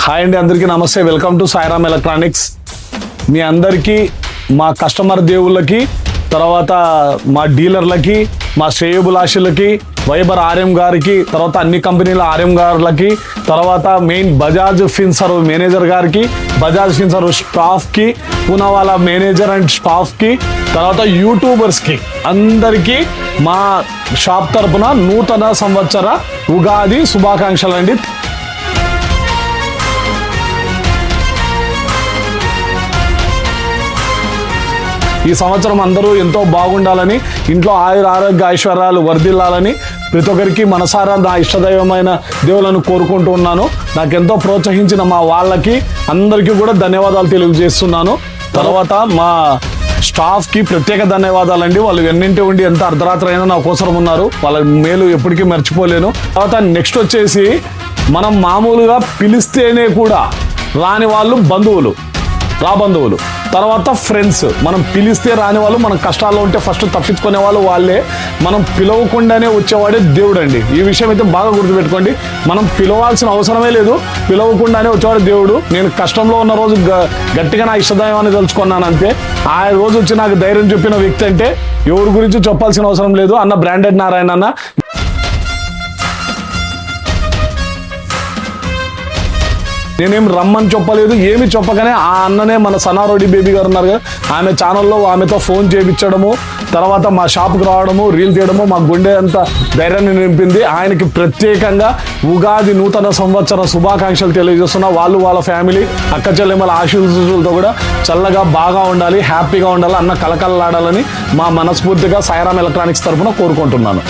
Hi అండి, అందరికీ నమస్తే. Welcome to Sairam electronics. మీ అందరికీ, మా కస్టమర్ దేవుళ్ళకి, తర్వాత మా డీలర్లకి, మా శ్రేయోభిలాషులకి, వైబర్ ఆర్ఎం గారికి, తర్వాత అన్ని కంపెనీల ఆర్ఎం గారులకి, తర్వాత మెయిన్ బజాజ్ ఫిన్సర్వ్ మేనేజర్ గారికి, బజాజ్ ఫిన్సర్వ్ స్టాఫ్కి, పూనావాలా మేనేజర్ అండ్ స్టాఫ్కి, తర్వాత యూట్యూబర్స్కి అందరికీ మా షాప్ తరపున నూతన సంవత్సర ఉగాది శుభాకాంక్షలు అండి. ఈ సంవత్సరం అందరూ ఎంతో బాగుండాలని, ఇంట్లో ఆరోగ్య ఐశ్వర్యాలు వర్ధిల్లాలని ప్రతి ఒక్కరికి మనసారా నా ఇష్టదైవమైన దేవులను కోరుకుంటూ ఉన్నాను. నాకెంతో ప్రోత్సహించిన మా వాళ్ళకి అందరికీ కూడా ధన్యవాదాలు తెలియజేస్తున్నాను. తర్వాత మా స్టాఫ్కి ప్రత్యేక ధన్యవాదాలండి. వాళ్ళు ఎన్నింటి ఉండి ఎంత అర్ధరాత్రి అయినా నా కోసం ఉన్నారు. వాళ్ళ మేలు ఎప్పటికీ మర్చిపోలేను. తర్వాత నెక్స్ట్ వచ్చేసి, మనం మామూలుగా పిలిస్తేనే కూడా రాని వాళ్ళు బంధువులు, బంధువులు, తర్వాత ఫ్రెండ్స్. మనం పిలిస్తే రాని వాళ్ళు, మనం కష్టాల్లో ఉంటే ఫస్ట్ తప్పించుకునే వాళ్ళు వాళ్ళే. మనం పిలవకుండానే వచ్చేవాడే దేవుడు అండి. ఈ విషయం అయితే బాగా గుర్తుపెట్టుకోండి. మనం పిలవాల్సిన అవసరమే లేదు, పిలవకుండానే వచ్చేవాడు దేవుడు. నేను కష్టంలో ఉన్న రోజు గట్టిగా నా ఇష్టదైవాన్ని తెలుసుకున్నాను అంతే. ఆ రోజు వచ్చి నాకు ధైర్యం చెప్పిన వ్యక్తి అంటే ఎవరి గురించి చెప్పాల్సిన అవసరం లేదు, అన్న బ్రాండెడ్ నారాయణ అన్న. నేనేం రమ్మని చెప్పలేదు, ఏమి చెప్పగానే ఆ అన్ననే, మన సనారోడి బేబీ గారు ఉన్నారు కదా, ఆమె ఛానల్లో ఆమెతో ఫోన్ చేయించడము, తర్వాత మా షాప్కి రావడము, రీల్ తీయడము, మా గుండె అంత ధైర్యాన్ని నింపింది. ఆయనకి ప్రత్యేకంగా ఉగాది నూతన సంవత్సర శుభాకాంక్షలు తెలియజేస్తున్నా. వాళ్ళు వాళ్ళ ఫ్యామిలీ, అక్క చెల్లెమ్మల ఆశీస్సులతో కూడా చల్లగా బాగా ఉండాలి, హ్యాపీగా ఉండాలి, అన్న కలకలలాడాలని మా మనస్ఫూర్తిగా సాయిరామ్ ఎలక్ట్రానిక్స్ తరఫున కోరుకుంటున్నాను.